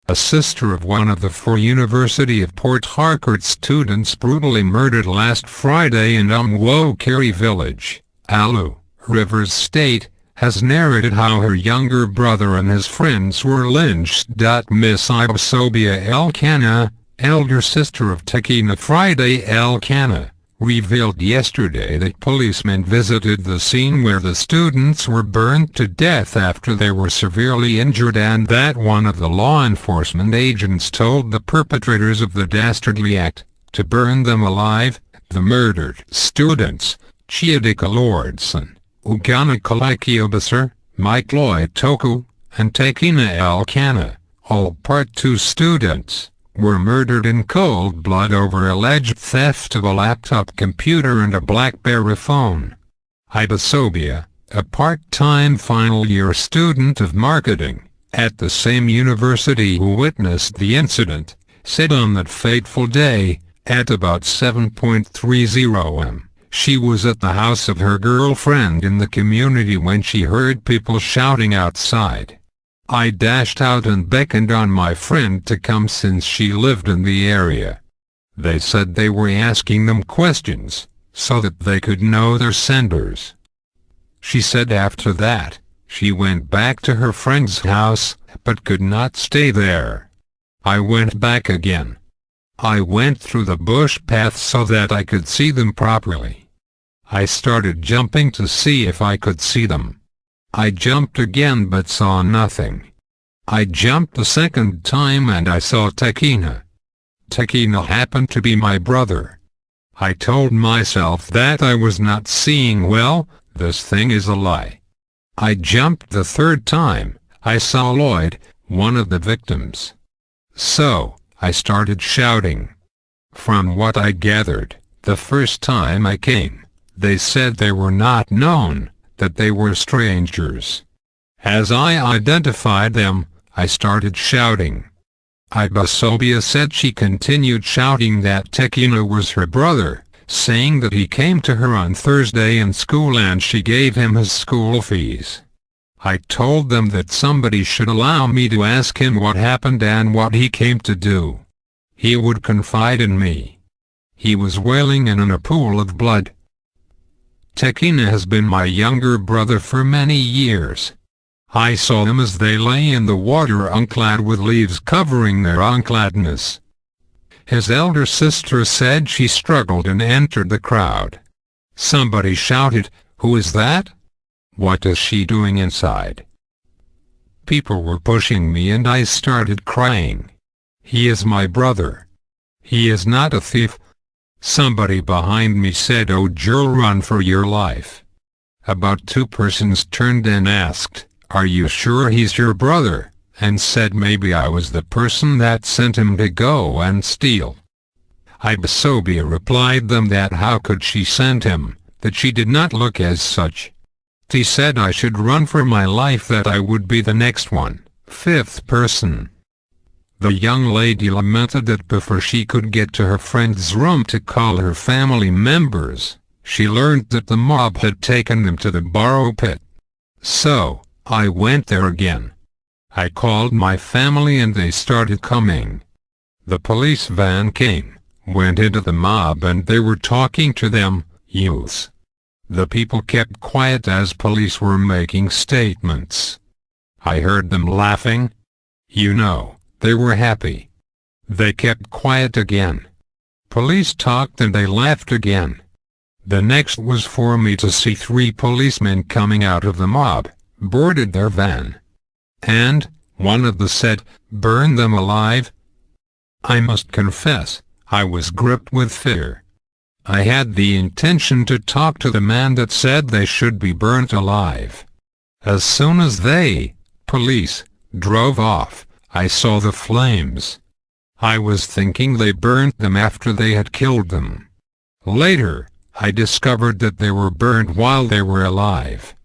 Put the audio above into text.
a sister of one of the 4 University of Port Harcourt students brutally murdered last Friday in Umuokiri village, Aluu, Rivers State, has narrated how her younger brother and his friends were lynched.Miss Ibisobia Elkanah, elder sister of Tekena Friday Elkanah, revealed yesterday that policemen visited the scene where the students were burned to death after they were severely injured, and that one of the law enforcement agents told the perpetrators of the dastardly act to burn them alive. The murdered students, Chiadika Lordson, Ugonna Kelechi Obusor, Lloyd Toku, and Tekena Elkanah, all Part 2 students, were murdered in cold blood over alleged theft of a laptop computer and a BlackBerry phone. Ibisobia, a part-time final-year student of marketing at the same university who witnessed the incident, said on that fateful day, at about 7:30 am, she was at the house of her girlfriend in the community when she heard people shouting outside. I dashed out and beckoned on my friend to come since she lived in the area. They said they were asking them questions, so that they could know their senders. She said after that, she went back to her friend's house, but could not stay there. I went back again. I went through the bush path so that I could see them properly. I started jumping to see if I could see them. I jumped again but saw nothing. I jumped the second time and I saw Tekena. Tekena happened to be my brother. I told myself that I was not seeing well, this thing is a lie. I jumped the third time, I saw Lloyd, one of the victims. So, I started shouting. From what I gathered, the first time I came, they said they were not known, that they were strangers. As I identified them, I started shouting. Ibisobia said she continued shouting that Tekena was her brother, saying that he came to her on Thursday in school and she gave him his school fees. I told them that somebody should allow me to ask him what happened and what he came to do. He would confide in me. He was wailing and in a pool of blood. Tekena has been my younger brother for many years. I saw them as they lay in the water unclad with leaves covering their uncladness. His elder sister said she struggled and entered the crowd. Somebody shouted, "Who is that? What is she doing inside?" People were pushing me and I started crying. He is my brother. He is not a thief. Somebody behind me said, "Oh girl, run for your life." About 2 persons turned and asked, "Are you sure he's your brother?" and said maybe I was the person that sent him to go and steal. Ibisobia replied them that how could she send him, that she did not look as such. She said I should run for my life, that I would be the next one. 5th person. The young lady lamented that before she could get to her friend's room to call her family members, she learned that the mob had taken them to the borrow pit. So, I went there again. I called my family and they started coming. The police van came, went into the mob and they were talking to them, youths. The people kept quiet as police were making statements. I heard them laughing. You know, they were happy. They kept quiet again. Police talked and they laughed again. The next was for me to see 3 policemen coming out of the mob, boarded their van. And, one of them said, "Burn them alive." I must confess, I was gripped with fear. I had the intention to talk to the man that said they should be burnt alive. As soon as they, police, drove off, I saw the flames. I was thinking they burnt them after they had killed them. Later, I discovered that they were burned while they were alive.